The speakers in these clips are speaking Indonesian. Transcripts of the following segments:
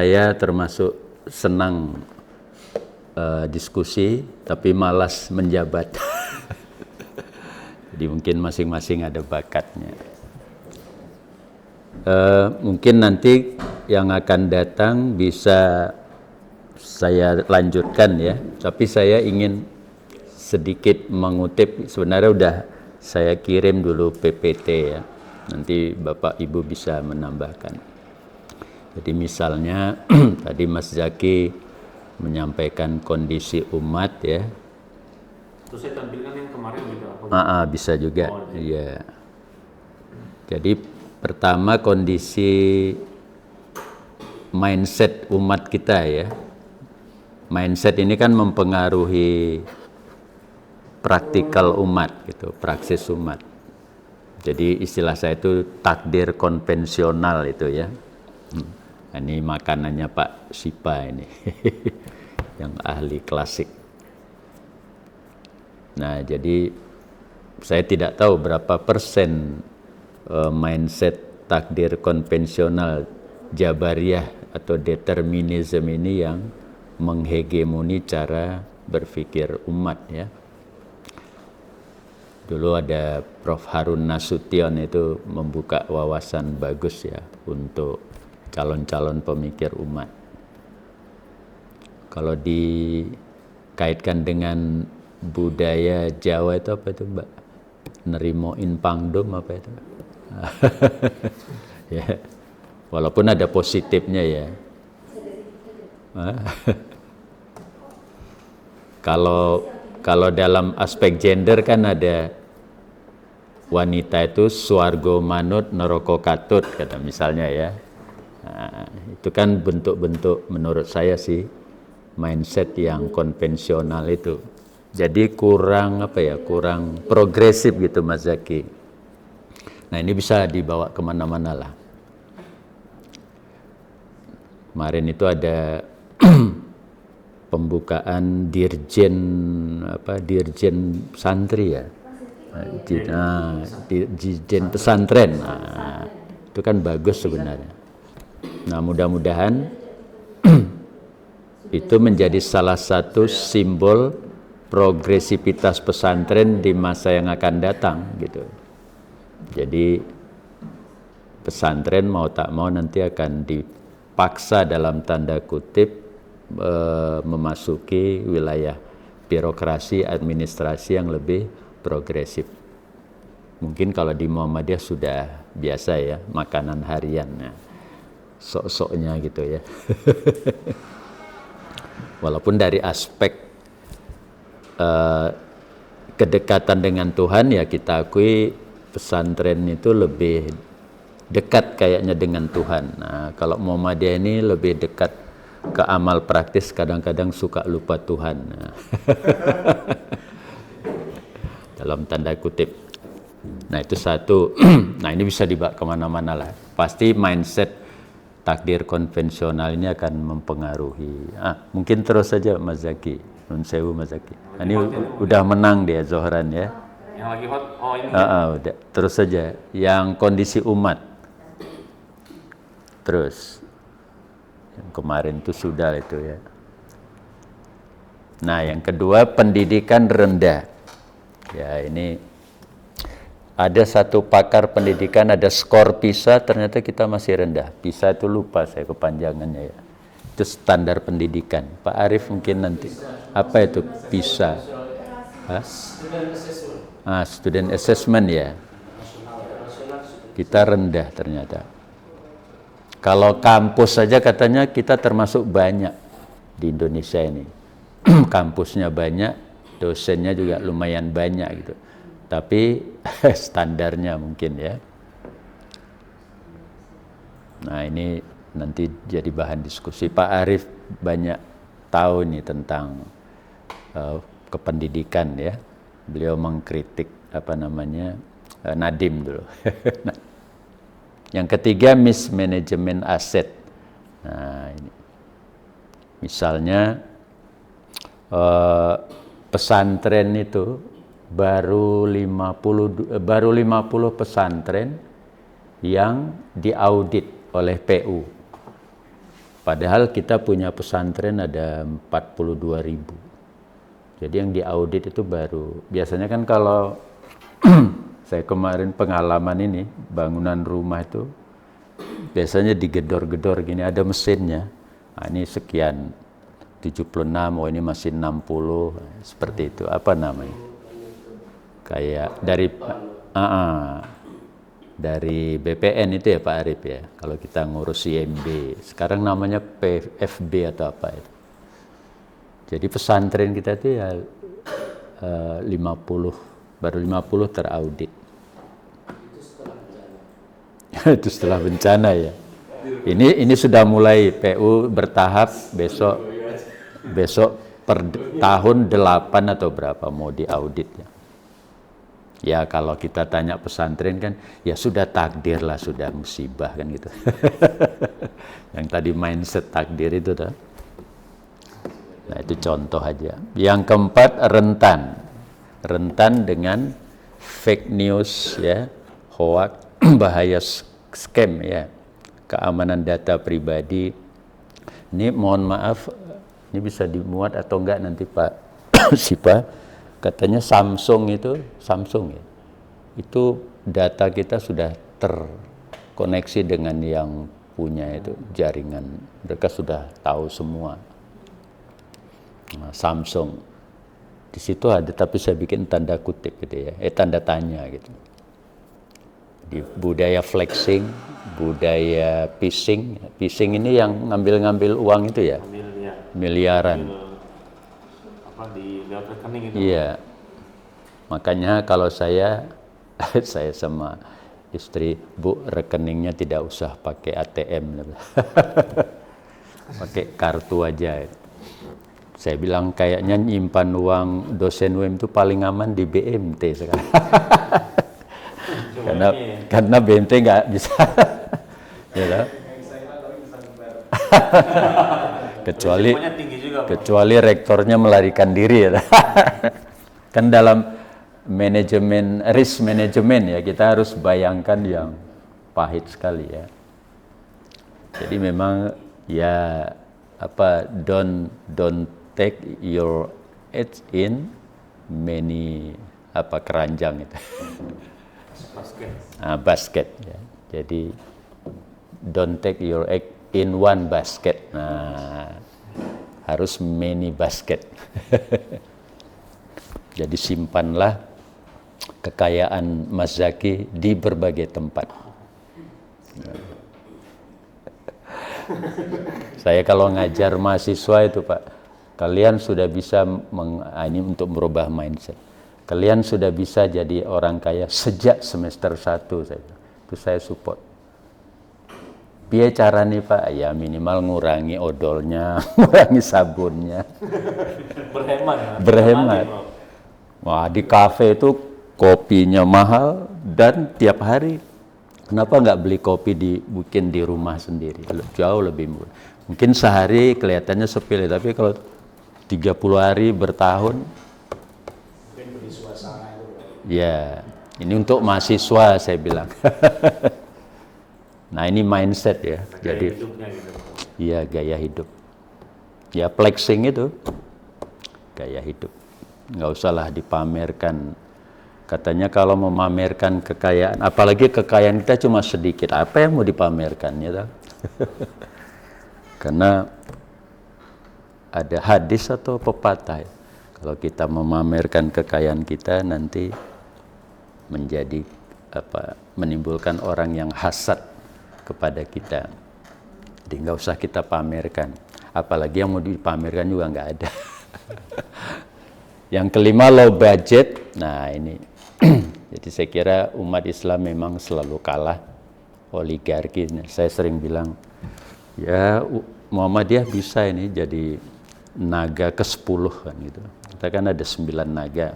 saya termasuk senang diskusi, tapi malas menjabat. Jadi mungkin masing-masing ada bakatnya. Mungkin nanti yang akan datang bisa saya lanjutkan ya, tapi saya ingin sedikit mengutip, sebenarnya udah saya kirim dulu PPT ya, nanti Bapak Ibu bisa menambahkan. Jadi misalnya tadi Mas Zaki menyampaikan kondisi umat ya. Terus saya tampilkan yang kemarin juga. Bisa juga, iya. Jadi pertama kondisi mindset umat kita ya. Mindset ini kan mempengaruhi praktikal umat gitu, praksis umat. Jadi istilah saya itu takdir konvensional itu ya. Ini makanannya Pak Sipa ini, yang ahli klasik. Nah, jadi saya tidak tahu berapa persen mindset takdir konvensional Jabariyah atau determinisme ini yang menghegemoni cara berpikir umat ya. Dulu ada Prof. Harun Nasution itu membuka wawasan bagus ya untuk calon-calon pemikir umat. Kalau dikaitkan dengan budaya Jawa itu apa itu Mbak? Nerimoin pangdom apa itu? Ya. Walaupun ada positifnya ya. Kalau dalam aspek gender kan ada wanita itu swargo manut neraka katut kata misalnya ya. Nah, itu kan bentuk-bentuk menurut saya sih mindset yang konvensional itu. Jadi kurang kurang progresif gitu Mas Zaki. Nah ini bisa dibawa kemana-mana lah. Kemarin itu ada pembukaan dirjen santri ya, dirjen pesantren. Nah, itu kan bagus sebenarnya. Nah mudah-mudahan itu menjadi salah satu simbol progresivitas pesantren di masa yang akan datang gitu. Jadi pesantren mau tak mau nanti akan dipaksa dalam tanda kutip memasuki wilayah birokrasi administrasi yang lebih progresif. Mungkin kalau di Muhammadiyah sudah biasa ya makanan hariannya, sok-soknya gitu ya. Walaupun dari aspek kedekatan dengan Tuhan ya kita akui pesantren itu lebih dekat kayaknya dengan Tuhan. Nah, kalau Muhammadiyah ini lebih dekat ke amal praktis, kadang-kadang suka lupa Tuhan. Nah. Dalam tanda kutip. Nah itu satu. Nah ini bisa dibawa kemana-mana lah. Pasti mindset takdir konvensional ini akan mempengaruhi. Mungkin terus saja Mas Zaki. Nun sewu Mas Zaki. Ini udah menang dia Zohran ya. Yang lagi hot, ini. Udah. Terus saja. Yang kondisi umat. Terus. Yang kemarin itu sudah itu ya. Nah yang kedua pendidikan rendah. Ya ini ada satu pakar pendidikan, ada skor PISA, ternyata kita masih rendah. PISA itu lupa saya kepanjangannya ya. Itu standar pendidikan. Pak Arief mungkin nanti. Apa itu PISA? Student assessment ya. Kita rendah ternyata. Kalau kampus saja katanya kita termasuk banyak di Indonesia ini. Kampusnya banyak, dosennya juga lumayan banyak gitu. Tapi standarnya mungkin ya. Nah ini nanti jadi bahan diskusi. Pak Arief banyak tahu nih tentang kependidikan ya. Beliau mengkritik Nadiem dulu. Yang ketiga mismanagement aset. Nah ini misalnya pesantren itu baru 50 pesantren yang diaudit oleh PU. Padahal kita punya pesantren ada 42.000. Jadi yang diaudit itu baru, biasanya kan kalau saya kemarin pengalaman ini, bangunan rumah itu biasanya digedor-gedor gini, ada mesinnya. Nah, ini sekian 76, oh ini masih 60, seperti itu. Apa namanya? Kayak dari BPN itu ya Pak Arif ya, kalau kita ngurus IMB, sekarang namanya PFB atau apa itu. Jadi pesantren kita itu ya 50, baru 50 teraudit. Itu setelah bencana ya. Ini sudah mulai PU bertahap, besok per tahun 8 atau berapa mau diaudit ya. Ya kalau kita tanya pesantren kan, ya sudah takdir lah, sudah musibah kan gitu. Yang tadi mindset takdir itu tuh. Nah itu contoh aja. Yang keempat rentan dengan fake news ya, hoax, bahaya scam ya, keamanan data pribadi. Ini mohon maaf, ini bisa dimuat atau enggak nanti Pak Sipa. Katanya Samsung ya, itu data kita sudah terkoneksi dengan yang punya itu jaringan, mereka sudah tahu semua. Nah, Samsung di situ ada, tapi saya bikin tanda kutip gitu ya, tanda tanya gitu. Di budaya flexing, budaya phishing ini yang ngambil uang itu ya, miliaran. Di lewat rekening itu. Iya, makanya kalau saya sama istri, Bu, rekeningnya tidak usah pakai ATM, pakai kartu aja. Saya bilang kayaknya nyimpan uang dosen UM itu paling aman di BMT sekarang. karena BMT nggak bisa, ya kecuali rektornya melarikan diri ya. Kan dalam risk manajemen ya, kita harus bayangkan yang pahit sekali ya. Jadi memang ya don't take your eggs in many keranjang itu. Basket ya. Jadi don't take your egg in one basket. Nah, harus many basket. Jadi simpanlah kekayaan Mas Zaki di berbagai tempat. Saya kalau ngajar mahasiswa itu Pak, kalian sudah bisa ini untuk merubah mindset. Kalian sudah bisa jadi orang kaya sejak semester 1 itu saya support. Biar cara nih Pak, ya minimal ngurangi odolnya, ngurangi sabunnya. Berhemat. Wah, di kafe itu kopinya mahal dan tiap hari. Kenapa nggak beli kopi bikin di rumah sendiri? Jauh lebih murah. Mungkin sehari kelihatannya sepele, tapi kalau 30 hari bertahun, ya ini untuk mahasiswa saya bilang. Nah ini mindset ya, jadi iya gaya hidup. Ya flexing itu gaya hidup, nggak usahlah dipamerkan. Katanya kalau memamerkan kekayaan, apalagi kekayaan kita cuma sedikit, apa yang mau dipamerkan ya? Karena ada hadis atau pepatah, kalau kita memamerkan kekayaan kita nanti menjadi menimbulkan orang yang hasad kepada kita. Jadi nggak usah kita pamerkan, apalagi yang mau dipamerkan juga nggak ada. Yang kelima, low budget. Nah ini jadi saya kira umat Islam memang selalu kalah oligarki. Saya sering bilang ya Muhammadiyah bisa ini jadi naga ke-10 kan gitu. Kita kan ada 9 naga.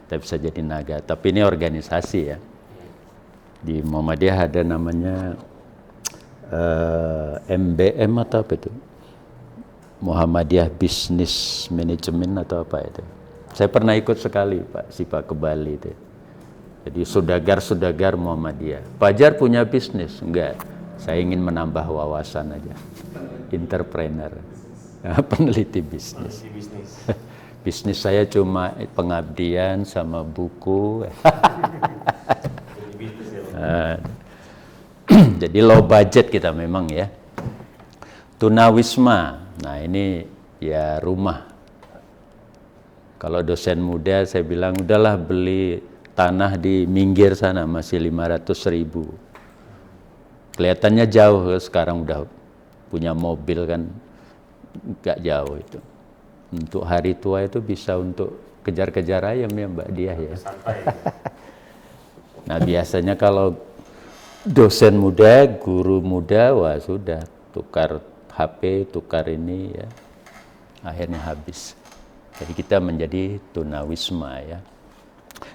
Kita bisa jadi naga, tapi ini organisasi ya. Di Muhammadiyah ada namanya MBM atau apa itu, Muhammadiyah Business Management atau apa itu. Saya pernah ikut sekali Pak Sipa ke Bali itu. Jadi sudagar Muhammadiyah. Fajar punya bisnis? Enggak. Saya ingin menambah wawasan aja. Entrepreneur, peneliti bisnis. Bisnis saya cuma pengabdian sama buku. Jadi low budget kita memang ya. Tunawisma, nah ini ya rumah. Kalau dosen muda saya bilang udahlah beli tanah di Minggir sana masih 500.000. Kelihatannya jauh, sekarang udah punya mobil kan, nggak jauh itu. Untuk hari tua itu bisa untuk kejar-kejar ayam ya Mbak Diah ya. Nah biasanya kalau dosen muda, guru muda, wah sudah tukar HP, tukar ini ya, akhirnya habis. Jadi kita menjadi tunawisma ya.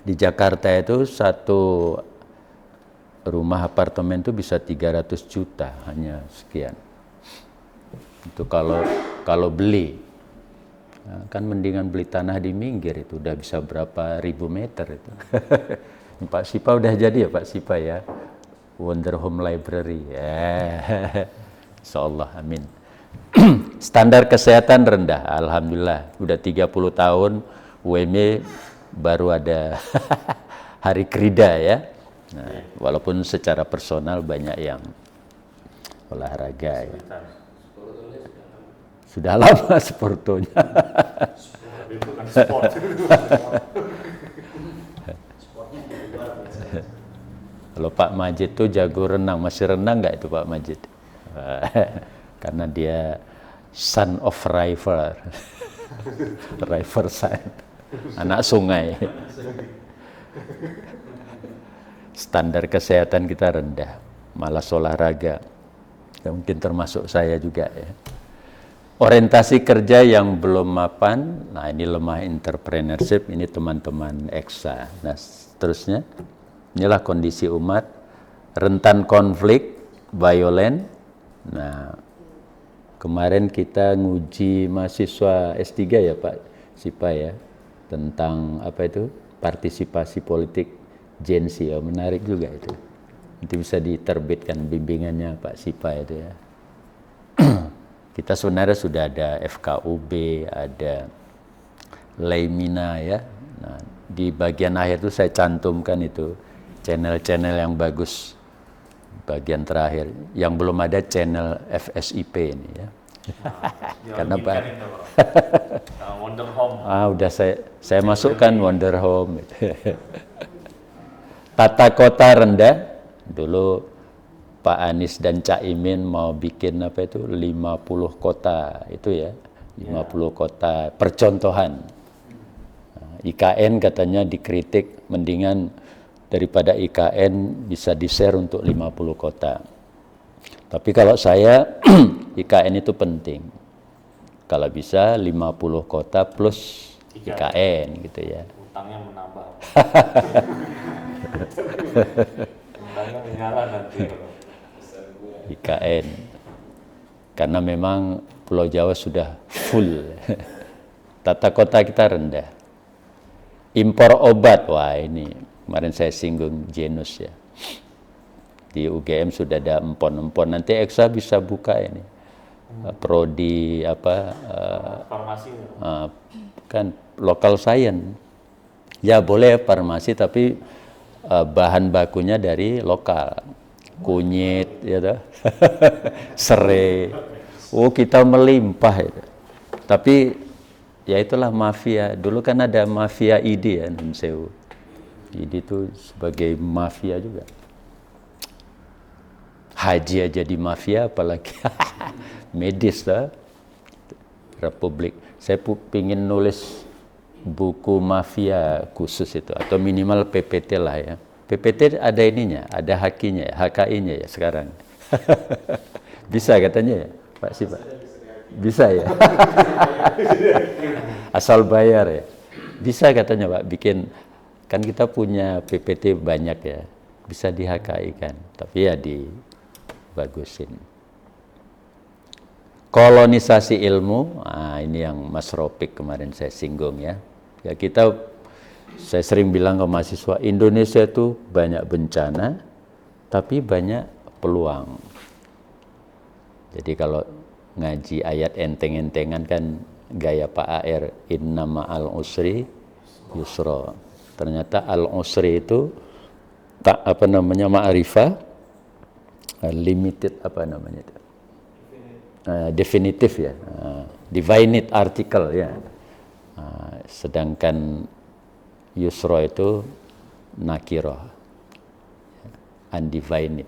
Di Jakarta itu satu rumah apartemen itu bisa 300 juta, hanya sekian. Itu kalau beli, nah, kan mendingan beli tanah di Minggir itu udah bisa berapa ribu meter itu. Pak Sipa udah jadi ya Pak Sipa ya, Wonder Home Library ya. Insyaallah, amin. Standar kesehatan rendah, alhamdulillah. Udah 30 tahun UMY baru ada hari Krida ya. Nah, walaupun secara personal banyak yang olahraga ya. Sudah lama sportonya. Kalau Pak Majid tuh jago renang, masih renang nggak itu Pak Majid? Karena dia son of river, river son, anak sungai. Standar kesehatan kita rendah, malas olahraga. Ya, mungkin termasuk saya juga ya. Orientasi kerja yang belum mapan, nah ini lemah entrepreneurship, ini teman-teman EXA. Nah seterusnya, inilah kondisi umat, rentan konflik, violent. Nah kemarin kita nguji mahasiswa S3 ya Pak Sipa ya, tentang apa itu, partisipasi politik Gen Z, ya, menarik juga itu. Nanti bisa diterbitkan bimbingannya Pak Sipa itu ya. Kita sebenarnya sudah ada FKUB, ada Leimina ya. Nah, di bagian akhir itu saya cantumkan itu channel-channel yang bagus. Bagian terakhir, yang belum ada channel FSIP ini ya. Karena Pak Wonder Home. Udah saya masukkan Wonder Home. Tata kota rendah, dulu Pak Anies dan Cak Imin mau bikin apa itu 50 kota itu ya, 50 kota percontohan. IKN katanya dikritik, mendingan daripada IKN bisa di-share untuk 50 kota. Tapi kalau saya IKN itu penting. Kalau bisa 50 kota plus IKN gitu ya. Utangnya menambah. Utangnya menyala nanti. IKN. Karena memang Pulau Jawa sudah full. Tata kota kita rendah. Impor obat, wah ini kemarin saya singgung Genus ya. Di UGM sudah ada empon-empon. Nanti EXA bisa buka ini. Prodi apa? Farmasi. Kan local science. Ya boleh farmasi tapi bahan bakunya dari lokal. Kunyit, ya toh. Serai. Oh kita melimpah itu. Tapi ya itulah mafia. Dulu kan ada mafia ID ya, Numsewu. ID itu sebagai mafia juga. Haji aja di mafia, apalagi medis lah. Republik. Saya pingin nulis buku mafia khusus itu, atau minimal PPT lah ya. PPT ada ininya, ada hakinya, HKI-nya ya sekarang. Bisa katanya ya, Pak Sipa? Bisa ya? Asal bayar ya? Bisa katanya Pak, bikin, kan kita punya PPT banyak ya, bisa di HKI kan, tapi ya dibagusin. Kolonisasi ilmu, ini yang Mas Ropik kemarin saya singgung ya. Ya saya sering bilang ke mahasiswa, Indonesia itu banyak bencana, tapi banyak peluang. Jadi kalau ngaji ayat enteng-entengan kan gaya Pak AR, inna ma'al usri yusra. Ternyata al usri itu tak ma'rifah limited definitif ya, definite article ya. Sedangkan yusra itu nakirah, undefined.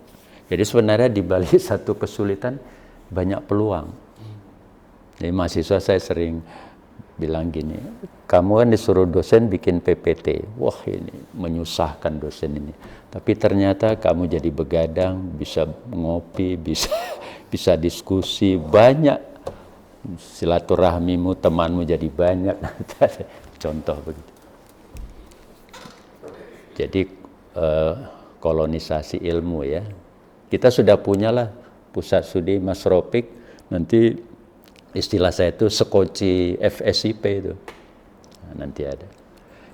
Jadi sebenarnya di balik satu kesulitan banyak peluang. Jadi mahasiswa saya sering bilang gini, kamu kan disuruh dosen bikin PPT, wah ini menyusahkan dosen ini. Tapi ternyata kamu jadi begadang, bisa ngopi, bisa diskusi, banyak silaturahmimu, temanmu jadi banyak. Contoh begitu. Jadi kolonisasi ilmu ya. Kita sudah punyalah pusat studi Masropik, nanti istilah saya itu sekoci FSIP itu. Nah, nanti ada.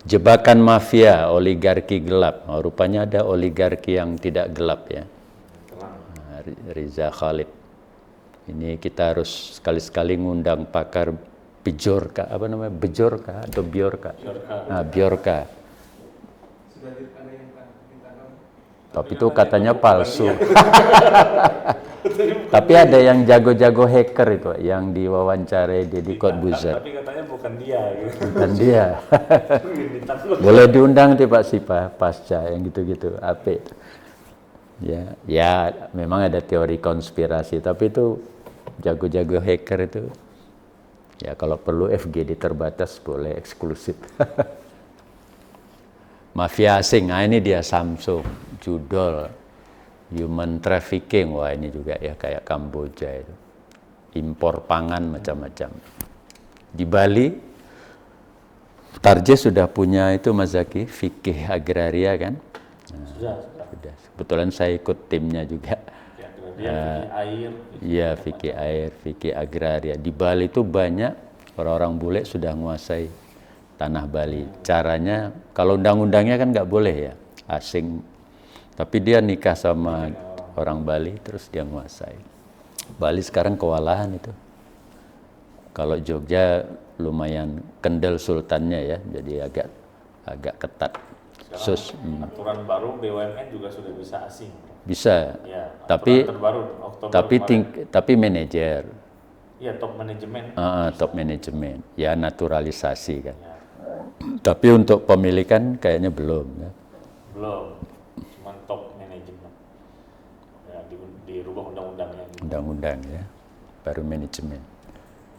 Jebakan mafia, oligarki gelap. Oh, rupanya ada oligarki yang tidak gelap ya. Nah, Riza Khalid. Ini kita harus sekali-sekali ngundang pakar Bjorka, Bjorka atau Bjorka? Nah, Bjorka. Tapi itu katanya palsu. Tapi ada yang jago-jago hacker itu, yang diwawancarai Deddy Corbuzier. Tapi katanya bukan dia. Gitu. Bukan dia. Boleh diundang tuh Pak Sipa, pasca yang gitu-gitu. Apa itu? Ya, memang ada teori konspirasi, tapi itu jago-jago hacker itu. Ya kalau perlu FGD terbatas boleh eksklusif. Mafia asing, nah ini dia Samsung, judol, human trafficking, wah ini juga ya kayak Kamboja itu, impor pangan macam-macam. Di Bali, Tarje sudah punya itu Mas Zaki, fikih agraria kan? Nah, sudah. Kebetulan saya ikut timnya juga. Iya, fikih air, fikih agraria. Di Bali itu banyak orang-orang bule sudah menguasai tanah Bali. Caranya, kalau undang-undangnya kan nggak boleh ya, asing. Tapi dia nikah sama orang Bali, terus dia menguasai. Bali sekarang kewalahan itu. Kalau Jogja lumayan kendel sultannya ya, jadi agak ketat. Aturan baru BUMN juga sudah bisa asing. Bisa, Ya, tapi terbaru, Oktober tapi manajer. Iya, top manajemen. Top manajemen, ya naturalisasi kan. Ya. Tapi untuk pemilikan kayaknya belum. Ya. Belum, cuma top manajemen. Ya, dirubah undang-undangnya. Undang-undang ya, baru manajemen.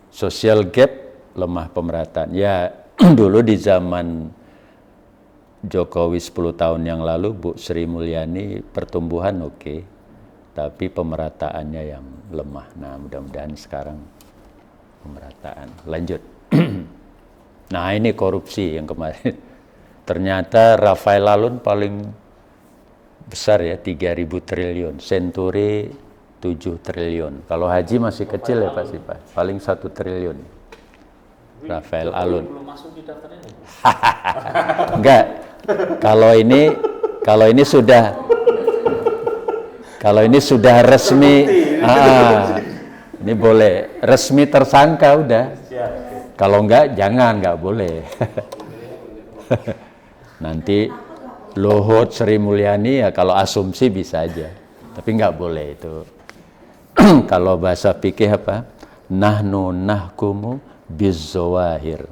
Social gap, lemah pemerataan. Ya, dulu di zaman Jokowi 10 tahun yang lalu, Bu Sri Mulyani pertumbuhan oke, tapi pemerataannya yang lemah. Nah, mudah-mudahan sekarang pemerataan. Lanjut. Nah, ini korupsi yang kemarin. Ternyata Rafael Alun paling besar ya, 3.000 triliun. Senturi 7 triliun. Kalau Haji masih kecil ya Pak Sipa, paling 1 triliun. Rafael Alun. Belum masuk di daftar ini. Enggak. Kalau ini sudah resmi, ini boleh resmi tersangka udah. Kalau enggak, nggak boleh. Nanti Luhut Sri Mulyani ya kalau asumsi bisa aja, tapi nggak boleh itu. Kalau bahasa fikih apa? Nahnu nahkumu bizzawahir.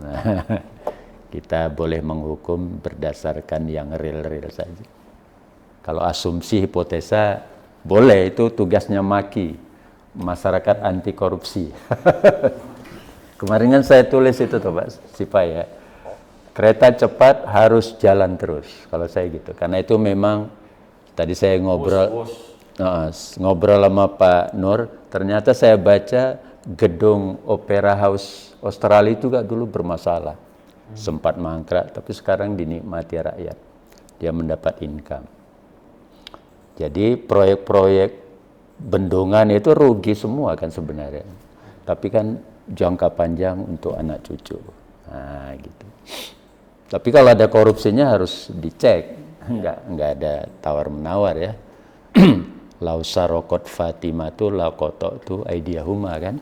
Kita boleh menghukum berdasarkan yang real-real saja. Kalau asumsi, hipotesa, boleh, itu tugasnya MAKI, Masyarakat Anti Korupsi. Kemarin kan saya tulis itu tuh Pak Sipa ya, kereta cepat harus jalan terus, kalau saya gitu. Karena itu memang, tadi saya ngobrol sama Pak Nur, ternyata saya baca gedung Opera House Australia itu juga dulu bermasalah. Sempat mangkrak, tapi sekarang dinikmati rakyat. Dia mendapat income. Jadi proyek-proyek bendungan itu rugi semua kan sebenarnya. Tapi kan jangka panjang untuk anak cucu. Nah, gitu. Tapi kalau ada korupsinya harus dicek. Enggak ada tawar-menawar ya. lausa rokot Fatimah tuh lakoto tuh aidiyahuma kan.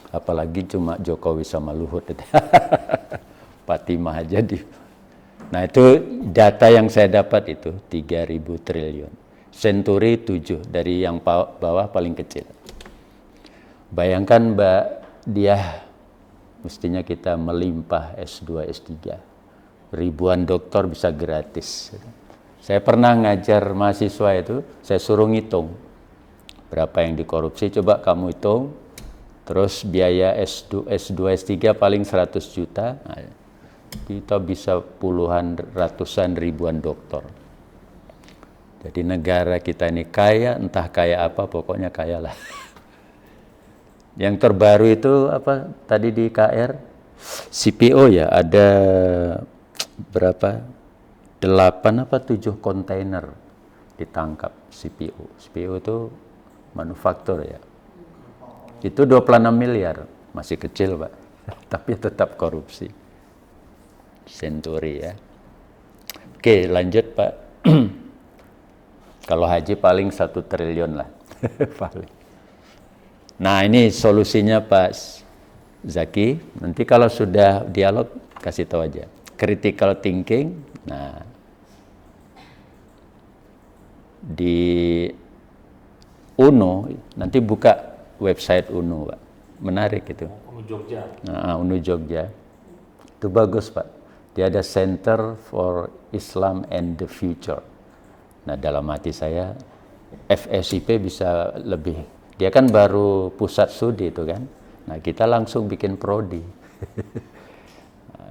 Apalagi cuma Jokowi sama Luhut. Fatimah aja di. Nah itu data yang saya dapat itu 3.000 triliun. Senturi 7 dari yang bawah paling kecil. Bayangkan Mbak Diah, mestinya kita melimpah S2, S3. Ribuan doktor bisa gratis. Saya pernah ngajar mahasiswa itu, saya suruh ngitung berapa yang dikorupsi, coba kamu hitung, terus biaya S2, S3 paling 100 juta, nah, kita bisa puluhan, ratusan, ribuan doktor. Jadi negara kita ini kaya, entah kaya apa, pokoknya kaya lah. Yang terbaru itu apa tadi di KR? CPO ya, ada berapa? 8 apa 7 kontainer ditangkap CPO. CPO itu manufaktur ya. Itu 26 miliar, masih kecil Pak, tapi tetap korupsi. Senturi ya. Oke, lanjut Pak. Kalau haji paling 1 triliun lah. Paling. Nah ini solusinya Pak Zaki. Nanti kalau sudah dialog kasih tahu aja. Critical thinking. Nah di UNO nanti buka website UNO Pak. Menarik itu. UNO Jogja. Nah, UNO Jogja. Itu bagus Pak. Dia ada Center for Islam and the Future. Nah dalam hati saya FSIP bisa lebih. Dia kan baru pusat studi itu kan. Nah kita langsung bikin prodi.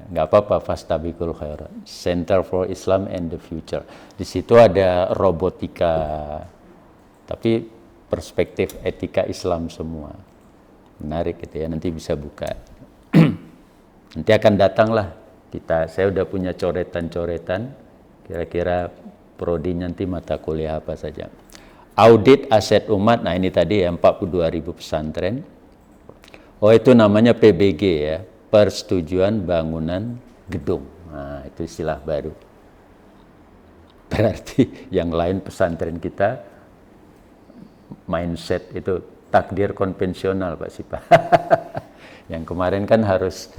Nggak apa-apa, fastabikul khairat. Center for Islam and the Future. Di situ ada robotika, tapi perspektif etika Islam semua. Menarik gitu ya, nanti bisa buka. Nanti akan datanglah kita. Saya udah punya coretan-coretan. Kira-kira prodi nanti mata kuliah apa saja. Audit aset umat, nah ini tadi ya 42.000 pesantren. Oh itu namanya PBG ya. Persetujuan bangunan gedung. Nah, itu istilah baru. Berarti yang lain pesantren kita mindset itu takdir konvensional Pak Sipa. Yang kemarin kan harus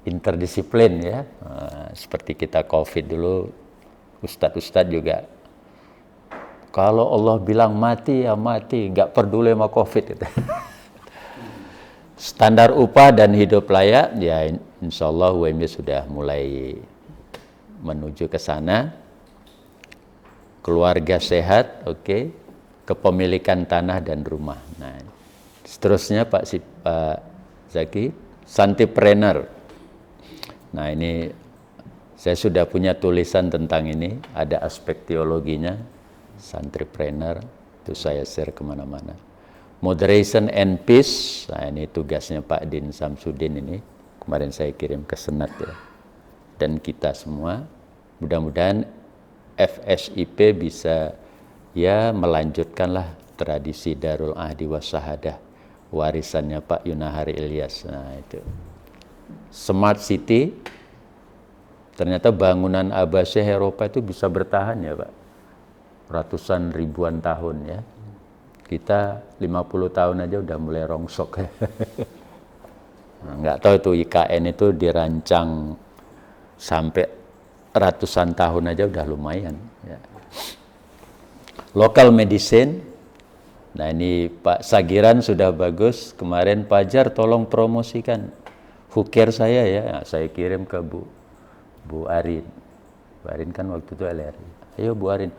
interdisiplin ya. Nah, seperti kita COVID dulu, ustadz-ustadz juga. Kalau Allah bilang mati ya mati, nggak peduli sama COVID gitu. Standar upah dan hidup layak, ya insya Allah UMY sudah mulai menuju ke sana. Keluarga sehat, oke. Kepemilikan tanah dan rumah. Nah, seterusnya Pak Zaki, santipreneur. Nah ini saya sudah punya tulisan tentang ini, ada aspek teologinya, santripreneur, itu saya share kemana-mana. Moderation and Peace, nah ini tugasnya Pak Din Samsudin ini, kemarin saya kirim ke Senat ya, dan kita semua, mudah-mudahan FSIP bisa ya melanjutkanlah tradisi Darul Ahdi Wassahadah, warisannya Pak Yunahari Ilyas. Nah itu, Smart City, ternyata bangunan Abbasiyah Eropa itu bisa bertahan ya Pak, ratusan ribuan tahun ya. Kita 50 tahun aja udah mulai rongsok. Nah, nggak tahu itu IKN itu dirancang sampai ratusan tahun aja udah lumayan. Ya. Local medicine, nah ini Pak Sagiran sudah bagus. Kemarin Pajar tolong promosikan Huker saya ya, nah, saya kirim ke Bu Arin. Bu Arin kan waktu itu LRI. Ayo Bu Arin,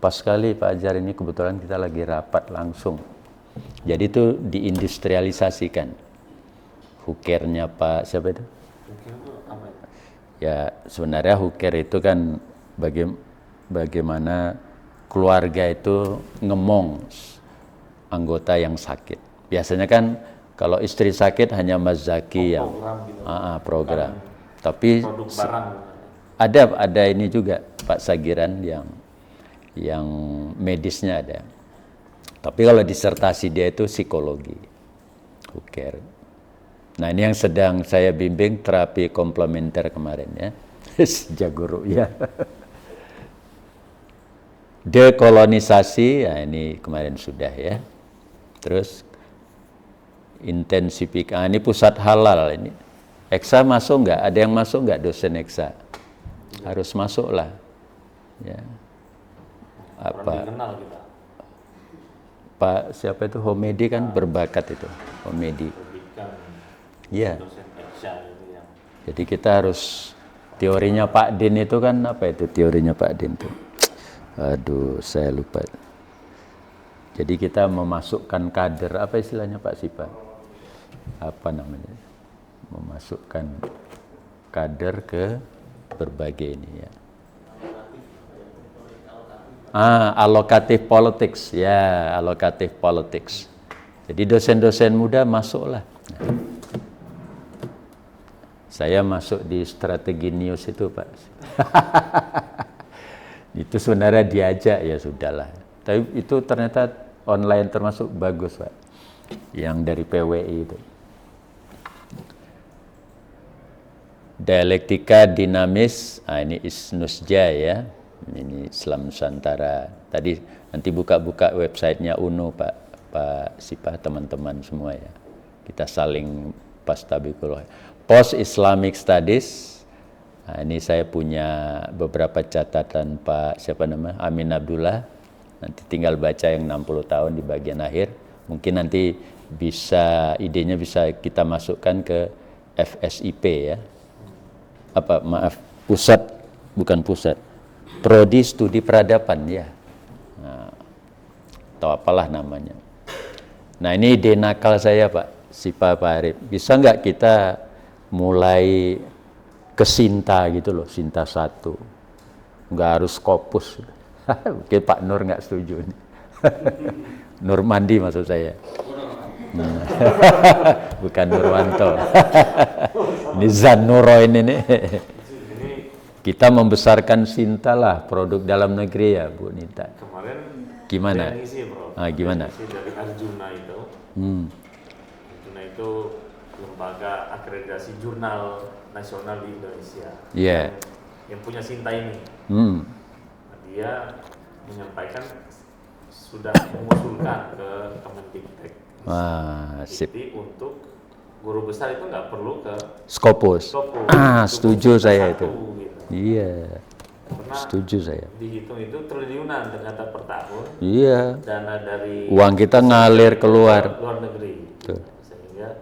pas sekali Pak Ajar ini kebetulan kita lagi rapat langsung. Jadi itu diindustrialisasikan. Hukernya Pak siapa itu? Huker itu apa itu? Ya sebenarnya Huker itu kan bagaimana keluarga itu ngemong anggota yang sakit. Biasanya kan kalau istri sakit hanya Mas Zaki yang program gitu. Program. Tapi Produk barang. ada ini juga Pak Sagiran yang medisnya ada. Tapi kalau disertasi dia itu psikologi. Huker. Nah ini yang sedang saya bimbing terapi komplementer kemarin ya. Jago ya. Dekolonisasi, ya ini kemarin sudah ya. Terus intensifikasi, ini pusat halal ini. Eksa masuk nggak? Ada yang masuk nggak dosen Eksa? Harus masuk lah. Ya. Apa? Kenal kita. Pak siapa itu Homedi kan berbakat itu. Homedi. Iya. Dosen Eksya itu yang. Jadi kita harus teorinya Pak Din itu kan apa itu teorinya Pak Din itu? Aduh, saya lupa. Jadi kita memasukkan kader, apa istilahnya Pak Sipa? Apa namanya? Memasukkan kader ke berbagai ini ya. Alokatif politics, ya alokatif politics. Jadi dosen-dosen muda masuklah. Saya masuk di strategi news itu Pak. Itu sebenarnya diajak ya sudahlah. Tapi itu ternyata online termasuk bagus Pak. Yang dari PWI itu. Dialektika dinamis, ini Isnusja ya. Ini Islam Nusantara. Tadi nanti buka-buka websitenya UNU Pak Sipa, teman-teman semua ya. Kita saling pastabikul. Post Islamic Studies. Nah, ini saya punya beberapa catatan Pak siapa namanya Amin Abdullah. Nanti tinggal baca yang 60 tahun di bagian akhir. Mungkin nanti bisa idenya bisa kita masukkan ke FSIP ya. Pusat Prodi Studi Peradaban ya. Nah, atau apalah namanya. Nah, ini ide nakal saya Pak Sipa Pak Arif. Bisa nggak kita mulai ke Sinta gitu loh, Sinta 1. Nggak harus Scopus. Mungkin Pak Nur nggak setuju nih. Nur Mandi maksud saya. Bukan Nurwanto. Ini Zanuro ini nih. Kita membesarkan Sinta lah, produk dalam negeri ya Bu Nita. Kemarin gimana? ngisi, bro. Gimana? Ngisi dari Arjuna itu. Arjuna itu lembaga akreditasi jurnal nasional di Indonesia. Iya. Yang punya Sinta ini. Dia menyampaikan sudah mengusulkan ke Kemendiktek. Jadi untuk guru besar itu nggak perlu ke Scopus. Setuju saya itu. Gitu. Iya. Karena setuju saya. Dihitung itu triliunan ternyata per tahun. Iya. Dana dari uang kita ngalir keluar luar negeri. Tuh. Sehingga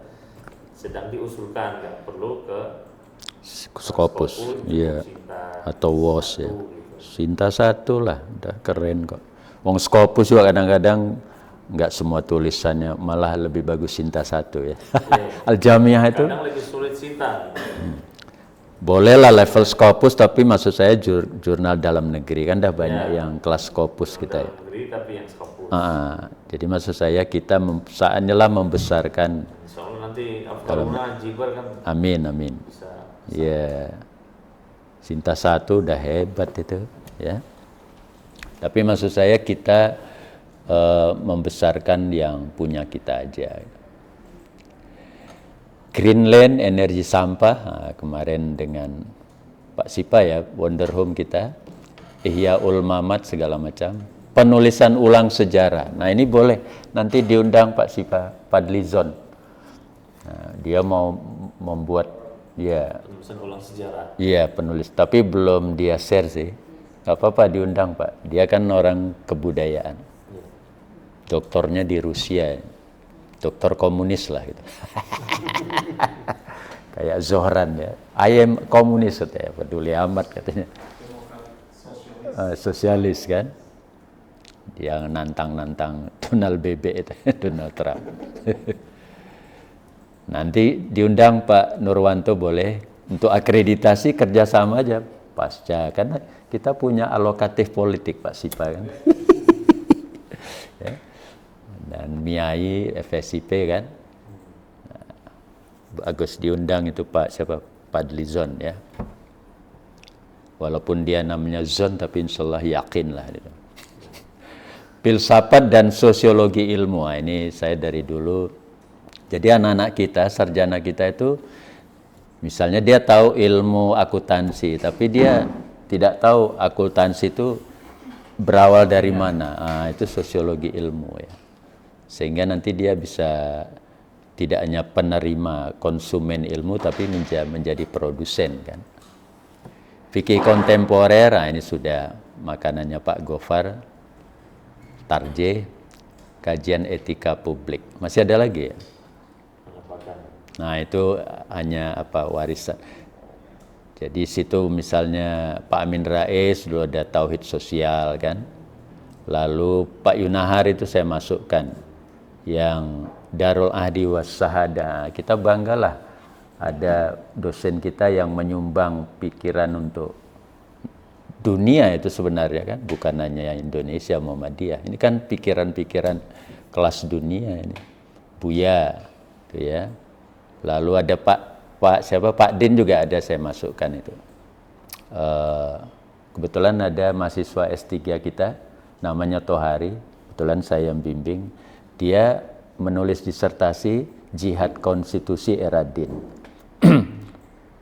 sedang diusulkan nggak perlu ke Scopus. Iya. Atau WOS ya. Gitu. Sinta 1 lah, udah keren kok. Wong Scopus juga kadang-kadang nggak semua tulisannya, malah lebih bagus Sinta 1 ya. Al-Jamiah itu. Kadang lebih sulit Sinta. Boleh lah level Scopus, tapi maksud saya jurnal dalam negeri kan dah banyak yang kelas Scopus kita ya. Dalam negeri tapi yang Scopus. Jadi maksud saya kita saatnya lah membesarkan. Soalnya nanti Afgaluna Jibar kan. Amin. Bisa. Iya. Sinta 1 udah hebat itu ya. Tapi maksud saya kita membesarkan yang punya kita aja. Greenland energi sampah, kemarin dengan Pak Sipa ya, Wonder Home kita, Ihyaul Mamat segala macam, penulisan ulang sejarah. Nah ini boleh nanti diundang Pak Sipa Padlizon. Nah, dia mau membuat penulisan ulang sejarah. Iya penulis, tapi belum dia share sih. Gak apa-apa diundang Pak. Dia kan orang kebudayaan. Doktornya di Rusia, doktor komunis lah gitu. Kayak Zohran ya. I am komunis katanya, peduli amat katanya. Sosialis kan. Dia nantang-nantang Donald Bebek itu, Donald Trump. Nanti diundang Pak Nurwanto boleh untuk akreditasi kerjasama aja pasca, karena kita punya alokatif politik Pak Sipa kan. Ya. Dan MIAI, FSIP kan. Bagus diundang itu Pak siapa? Padlizon ya. Walaupun dia namanya Zon tapi insyaallah yakin lah gitu. Filsafat dan sosiologi ilmu. Nah, ini saya dari dulu. Jadi anak-anak kita, sarjana kita itu misalnya dia tahu ilmu akuntansi, tapi dia tidak tahu akuntansi itu berawal dari mana? Itu sosiologi ilmu ya. Sehingga nanti dia bisa tidak hanya penerima konsumen ilmu tapi menjadi produsen kan. Fikih kontemporer, ini sudah makanannya Pak Gofar, Tarje, kajian etika publik. Masih ada lagi ya? Nah itu hanya warisan. Jadi situ misalnya Pak Amin Rais dulu ada tauhid sosial kan. Lalu Pak Yunahar itu saya masukkan yang Darul Ahdi was Sahada. Kita banggalah ada dosen kita yang menyumbang pikiran untuk dunia itu sebenarnya kan, bukan hanya Indonesia Muhammadiyah. Ini kan pikiran-pikiran kelas dunia ini. Buya, gitu ya. Lalu ada Pak Din juga ada saya masukkan itu. Kebetulan ada mahasiswa S3 kita, namanya Tohari. Kebetulan saya yang bimbing. Dia menulis disertasi Jihad Konstitusi Era Din.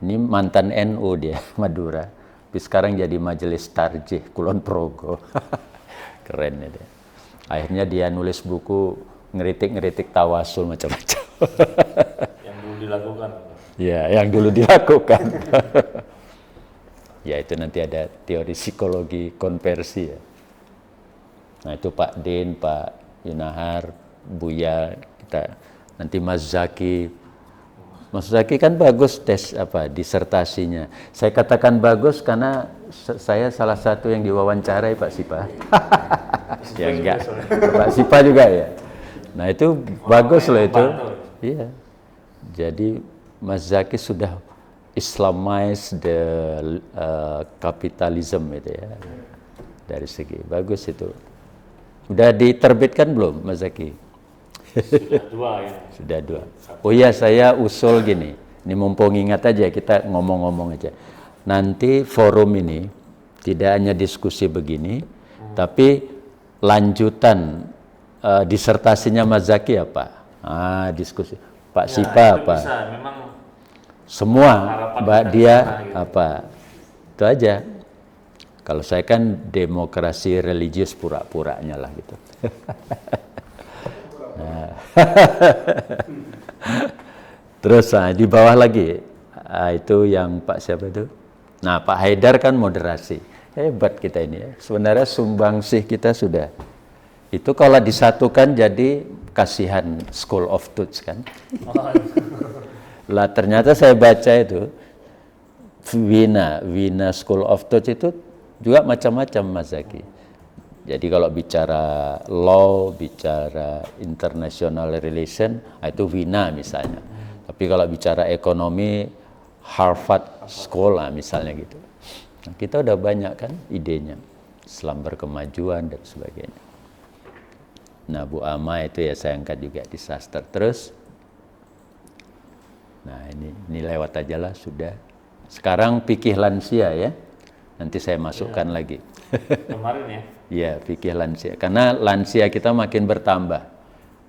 Ini mantan NU dia, Madura. Tapi sekarang jadi Majelis Tarjih Kulon Progo. Keren ya dia. Akhirnya dia nulis buku ngeritik-ngeritik tawasul macam-macam. Yang dulu dilakukan. Ya, yang dulu dilakukan. Ya itu nanti ada teori psikologi konversi ya. Nah itu Pak Din, Pak Yunahar, Buya, kita nanti Mas Zaki. Mas Zaki kan bagus tes disertasinya. Saya katakan bagus karena saya salah satu yang diwawancarai Pak Sipa. Ya enggak. Pak Sipa juga ya. Nah itu bagus loh itu. Iya. Jadi Mas Zaki sudah Islamize the capitalism itu ya. Dari segi bagus itu. Udah diterbitkan belum Mas Zaki? Sudah 2 ya. Sudah 2. Oh iya, saya usul gini. Ini mumpung ingat aja, kita ngomong-ngomong aja. Nanti forum ini tidak hanya diskusi begini, tapi lanjutan disertasinya Mas Zaki apa? Diskusi. Pak Sipa apa? Bisa, memang semua, Mbak dia gitu. apa? Itu aja. Kalau saya kan demokrasi religius pura-puranya lah gitu. Terus di bawah lagi itu yang Pak siapa itu? Nah Pak Haidar kan moderasi. Hebat kita ini ya. Sebenarnya sumbangsih kita sudah. Itu kalau disatukan jadi kasihan School of Thoughts kan. Lah ternyata saya baca itu Wina School of Thoughts itu juga macam-macam Mas Zaki. Jadi kalau bicara law, bicara international relation, itu Wina misalnya. Tapi kalau bicara ekonomi, Harvard School misalnya gitu. Nah, kita udah banyak kan idenya, Islam berkemajuan dan sebagainya. Nah Bu Ama itu ya saya angkat juga di Sastra. Terus, nah ini lewat aja lah sudah. Sekarang fikih lansia ya, nanti saya masukkan lagi. Kemarin ya. Ya, fikih lansia. Karena lansia kita makin bertambah.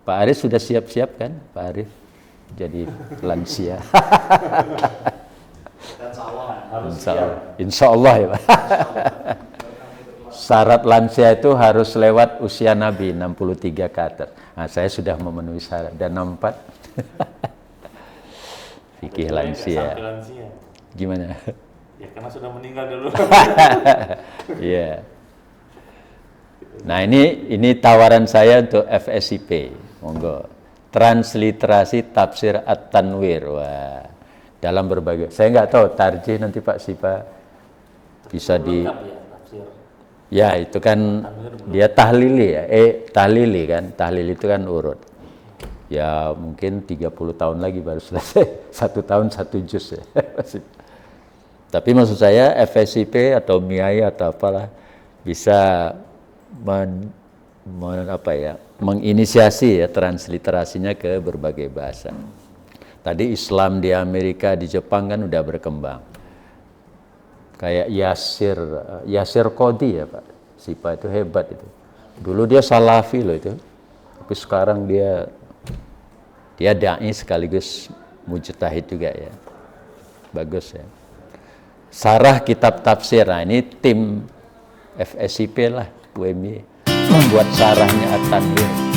Pak Arif sudah siap-siap kan, Pak Arif? Jadi lansia. Insya Allah ya Pak. Syarat lansia itu harus lewat usia Nabi, 63 ke atas. Nah, saya sudah memenuhi syarat. Dan 64. Fikih lansia. Gimana? Ya, karena sudah meninggal dulu. Iya. Nah ini tawaran saya untuk FSIP, monggo. Transliterasi tafsir At-Tanwir, wah. Dalam berbagai, saya nggak tahu tarjih nanti Pak Sipa bisa di. Ya itu kan dia tahlili ya, tahlili kan, tahlil itu kan urut. Ya mungkin 30 tahun lagi baru selesai, 1 tahun 1 juz ya. Tapi maksud saya FSIP atau MIAI atau apalah bisa menginisiasi ya transliterasinya ke berbagai bahasa. Tadi Islam di Amerika, di Jepang kan udah berkembang. Kayak Yasir Qadhi ya Pak. Sipa itu hebat itu. Dulu dia salafi loh itu. Tapi sekarang dia dai sekaligus mujtahid juga ya. Bagus ya. Sarah kitab tafsir. Nah, ini tim FSIP lah. UMY membuat sarahnya At-Tanwir.